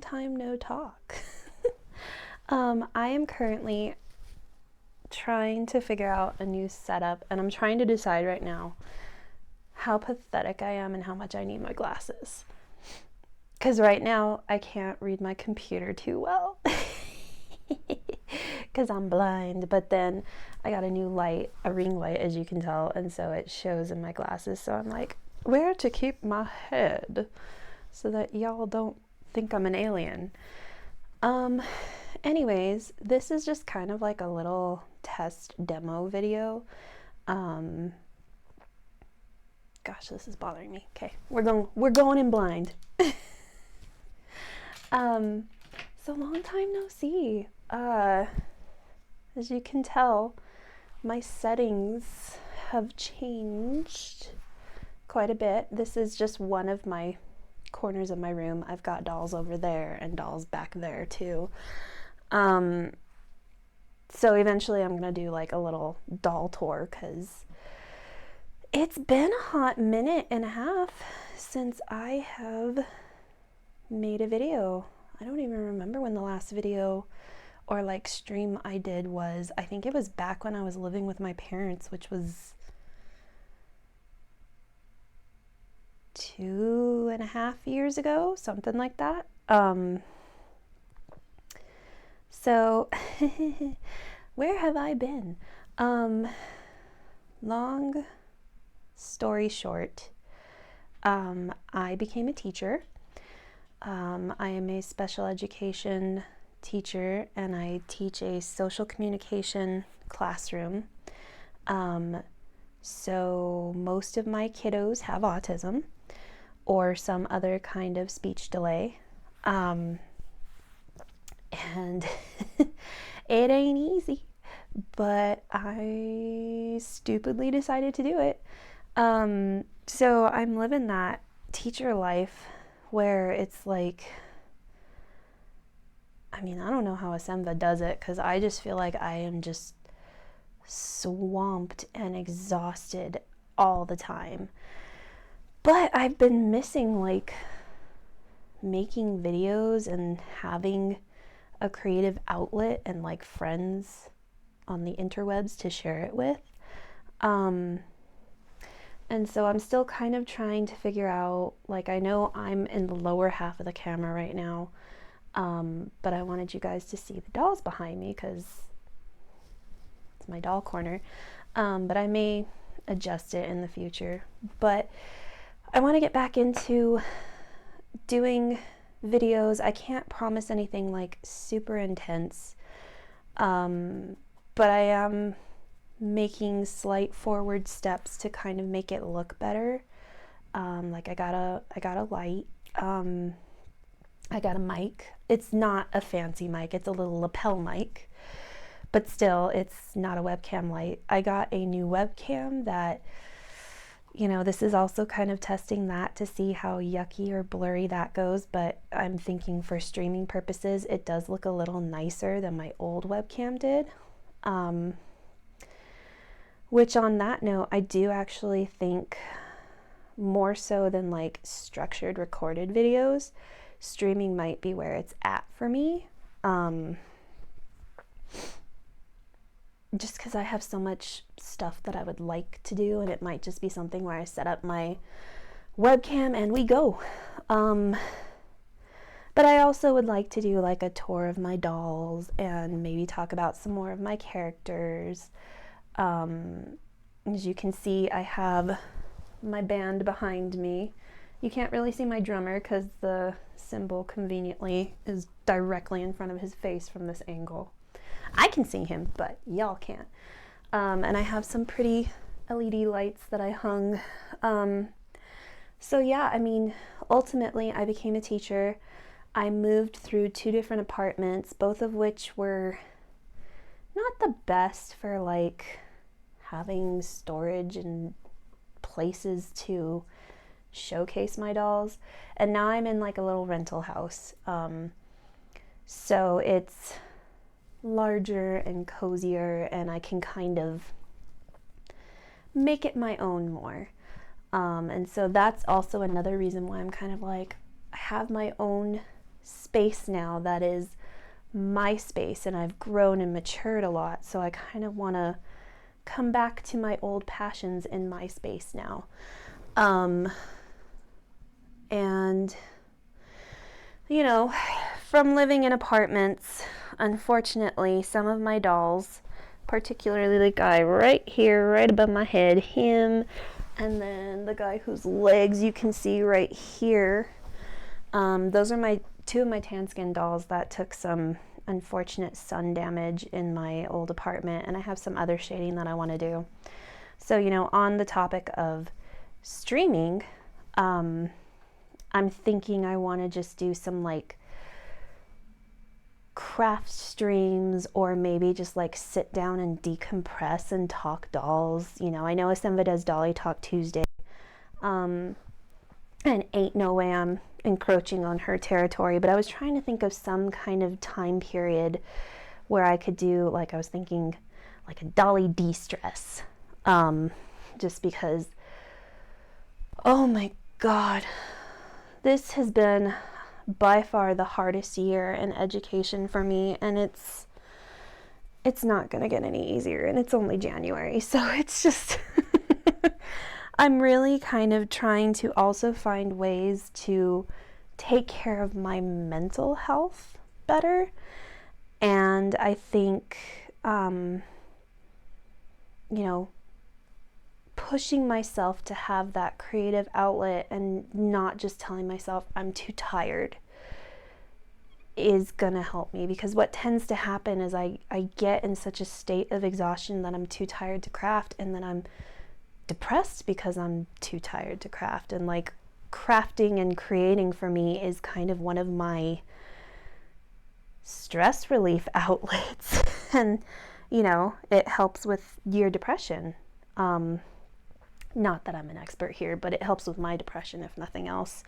time no talk. I am currently trying to figure out a new setup, and I'm trying to decide right now how pathetic I am and how much I need my glasses. Because right now I can't read my computer too well because I'm blind. But then I got a new light, a ring light, as you can tell, and so it shows in my glasses. So I'm like, where to keep my head so that y'all don't think I'm an alien. Anyways, this is just kind of like a little test demo video. Gosh, this is bothering me. Okay, we're going in blind. So long time no see. As you can tell, my settings have changed quite a bit. This is just one of my corners of my room. I've got dolls over there and dolls back there too. So eventually I'm gonna do like a little doll tour because it's been a hot minute and a half since I have made a video. I don't even remember when the last video or like stream I did was. I think it was back when I was living with my parents, which was 2.5 years ago, something like that. So where have I been? Long story short, I became a teacher. I am a special education teacher and I teach a social communication classroom. So most of my kiddos have autism or some other kind of speech delay. And it ain't easy, but I stupidly decided to do it. So I'm living that teacher life where it's like, I mean, I don't know how Asemva does it because I just feel like I am just swamped and exhausted all the time. But I've been missing like making videos and having a creative outlet and like friends on the interwebs to share it with. And so I'm still kind of trying to figure out, like, I know I'm in the lower half of the camera right now, but I wanted you guys to see the dolls behind me because it's my doll corner. But I may adjust it in the future. But I want to get back into doing videos. I can't promise anything like super intense, but I am making slight forward steps to kind of make it look better. Like I got a light, I got a mic. It's not a fancy mic, it's a little lapel mic, but still it's not a webcam light. I got a new webcam that, you know, this is also kind of testing that to see how yucky or blurry that goes, but I'm thinking for streaming purposes it does look a little nicer than my old webcam did. Which on that note, I do actually think more so than like structured recorded videos, streaming might be where it's at for me. Just because I have so much stuff that I would like to do, and it might just be something where I set up my webcam and we go. But I also would like to do like a tour of my dolls and maybe talk about some more of my characters. As you can see, I have my band behind me. You can't really see my drummer because the cymbal conveniently is directly in front of his face from this angle. I can see him, but y'all can't. And I have some pretty LED lights that I hung. So yeah, I mean, ultimately I became a teacher. I moved through 2 different apartments, both of which were not the best for like having storage and places to showcase my dolls. And now I'm in like a little rental house. So it's larger and cozier and I can kind of make it my own more. And so that's also another reason why I'm kind of like, I have my own space now that is my space, and I've grown and matured a lot, so I kind of want to come back to my old passions in my space now. And you know, from living in apartments, unfortunately, some of my dolls, particularly the guy right here, right above my head, him, and then the guy whose legs you can see right here, those are two of my tan skin dolls that took some unfortunate sun damage in my old apartment, and I have some other shading that I want to do. So, you know, on the topic of streaming, I'm thinking I want to just do some like craft streams, or maybe just like sit down and decompress and talk dolls. You know, I know Asimva does Dolly Talk Tuesday, and ain't no way I'm encroaching on her territory, but I was trying to think of some kind of time period where I could do, like, I was thinking like a Dolly de-stress, just because, oh my God, this has been by far the hardest year in education for me, and it's not going to get any easier, and it's only January, so it's just I'm really kind of trying to also find ways to take care of my mental health better, and I think you know, pushing myself to have that creative outlet and not just telling myself I'm too tired is gonna help me, because what tends to happen is I get in such a state of exhaustion that I'm too tired to craft, and then I'm depressed because I'm too tired to craft. And like, crafting and creating for me is kind of one of my stress relief outlets and you know, it helps with your depression. Not that I'm an expert here, but it helps with my depression, if nothing else.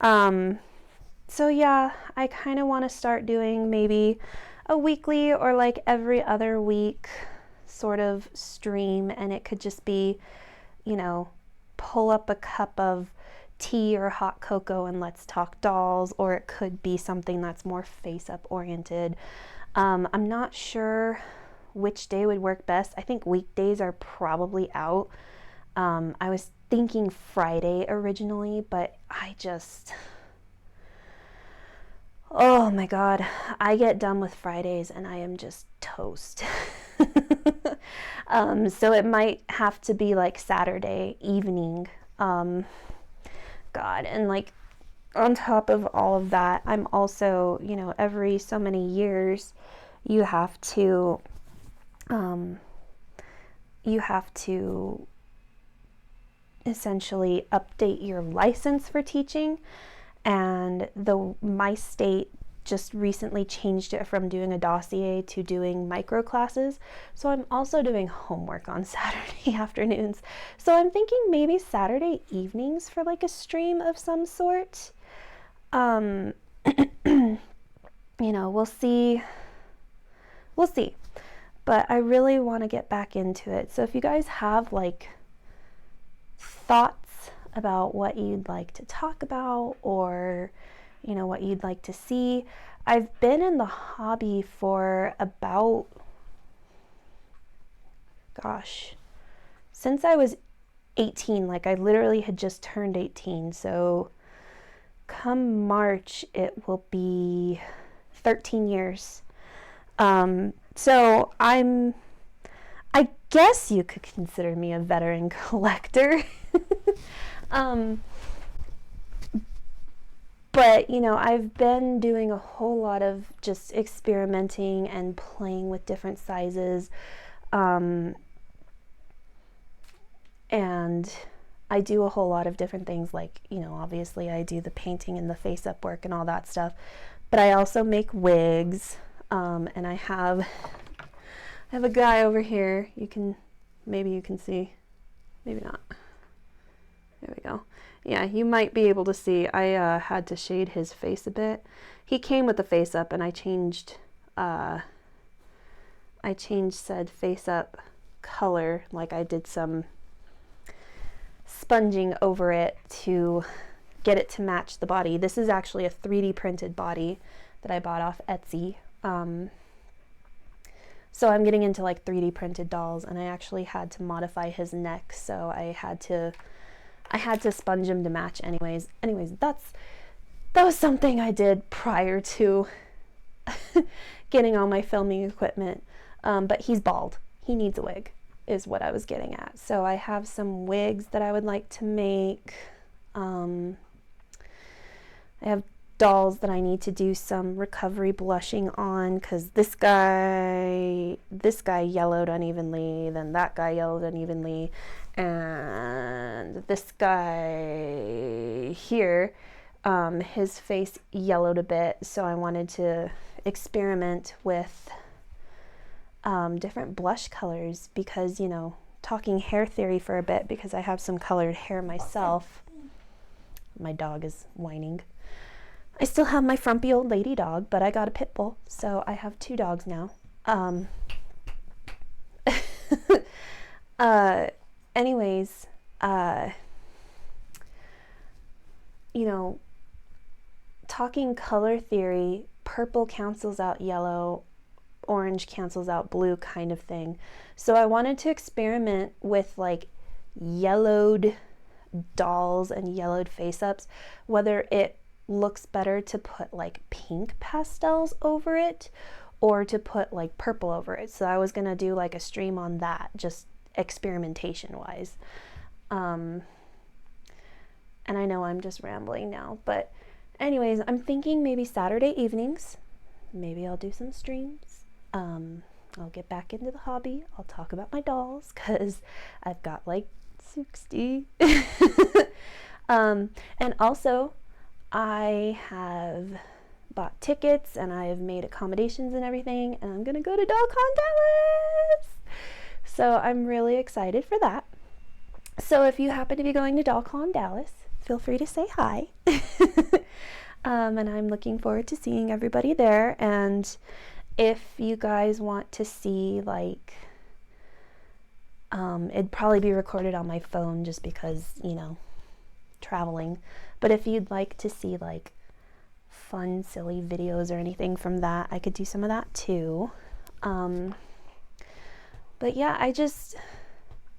So yeah, I kind of want to start doing maybe a weekly or like every other week sort of stream, and it could just be, you know, pull up a cup of tea or hot cocoa and let's talk dolls, or it could be something that's more face-up oriented. I'm not sure which day would work best. I think weekdays are probably out. I was thinking Friday originally, but oh my God, I get done with Fridays and I am just toast. So it might have to be like Saturday evening. God, and like on top of all of that, I'm also, you know, every so many years you have to essentially update your license for teaching, and my state just recently changed it from doing a dossier to doing micro classes. So I'm also doing homework on Saturday afternoons. So I'm thinking maybe Saturday evenings for like a stream of some sort. You know, we'll see. But I really want to get back into it. So if you guys have like thoughts about what you'd like to talk about, or you know, what you'd like to see. I've been in the hobby for about, since I was 18. Like, I literally had just turned 18, so come March it will be 13 years. So I guess you could consider me a veteran collector. But, you know, I've been doing a whole lot of just experimenting and playing with different sizes. And I do a whole lot of different things, like, you know, obviously I do the painting and the face-up work and all that stuff. But I also make wigs, and I have a guy over here. Maybe you can see, maybe not. There we go. Yeah, you might be able to see. I had to shade his face a bit. He came with the face up, and I changed said face up color. Like, I did some sponging over it to get it to match the body. This is actually a 3D printed body that I bought off Etsy. So I'm getting into like 3D printed dolls, and I actually had to modify his neck, so I had to sponge him to match anyways. That was something I did prior to getting all my filming equipment. But he's bald. He needs a wig, is what I was getting at. So I have some wigs that I would like to make. I have dolls that I need to do some recovery blushing on, because this guy yellowed unevenly, then that guy yellowed unevenly, and this guy here, his face yellowed a bit, so I wanted to experiment with different blush colors, because, you know, talking hair theory for a bit, because I have some colored hair myself. My dog is whining. I still have my frumpy old lady dog, but I got a pit bull, so I have 2 dogs now. Anyways, you know, talking color theory, purple cancels out yellow, orange cancels out blue kind of thing. So I wanted to experiment with like yellowed dolls and yellowed face-ups, whether it looks better to put like pink pastels over it or to put like purple over it. So I was gonna do like a stream on that, just experimentation wise. And I know I'm just rambling now, but anyways, I'm thinking maybe Saturday evenings, maybe I'll do some streams. I'll get back into the hobby. I'll talk about my dolls, because I've got like 60. And also I have bought tickets and I have made accommodations and everything, and I'm gonna go to DollCon Dallas. So I'm really excited for that. So if you happen to be going to DollCon Dallas, feel free to say hi. And I'm looking forward to seeing everybody there. And if you guys want to see, like, it'd probably be recorded on my phone just because, you know, traveling. But if you'd like to see like fun, silly videos or anything from that, I could do some of that too. But yeah,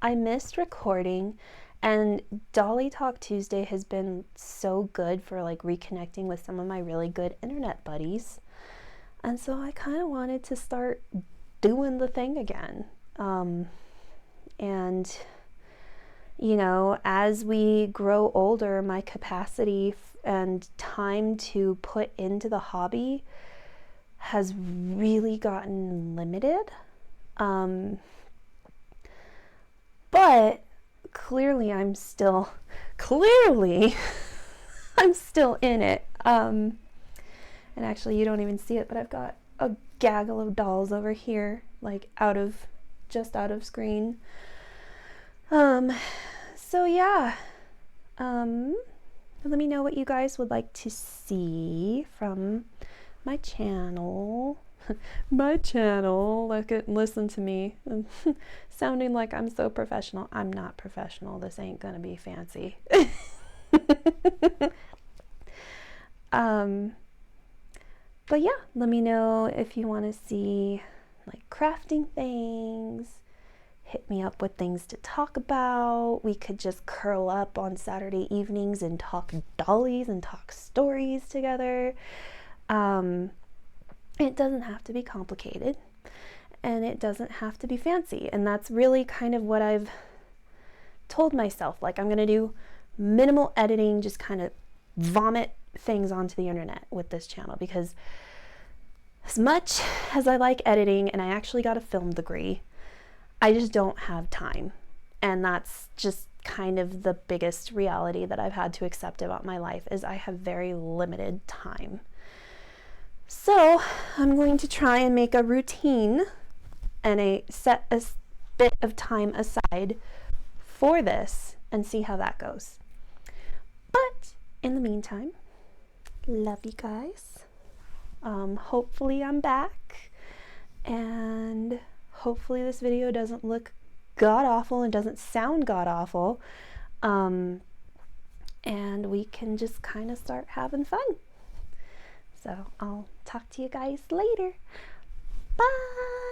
I missed recording, and Dolly Talk Tuesday has been so good for like reconnecting with some of my really good internet buddies. And so I kind of wanted to start doing the thing again. And you know, as we grow older, my capacity and time to put into the hobby has really gotten limited. But clearly I'm still in it. And actually you don't even see it, but I've got a gaggle of dolls over here, like just out of screen. So yeah, let me know what you guys would like to see from my channel. Listen to me, sounding like I'm so professional. I'm not professional. This ain't gonna be fancy. But yeah, let me know if you want to see like crafting things. Hit me up with things to talk about. We could just curl up on Saturday evenings and talk dollies and talk stories together. It doesn't have to be complicated, and it doesn't have to be fancy. And that's really kind of what I've told myself. Like, I'm going to do minimal editing, just kind of vomit things onto the internet with this channel, because as much as I like editing, and I actually got a film degree, I just don't have time. And that's just kind of the biggest reality that I've had to accept about my life, is I have very limited time. So I'm going to try and make a routine and set a bit of time aside for this and see how that goes. But in the meantime, love you guys. Hopefully I'm back, and hopefully this video doesn't look god awful and doesn't sound god awful. and we can just kind of start having fun. So I'll talk to you guys later. Bye!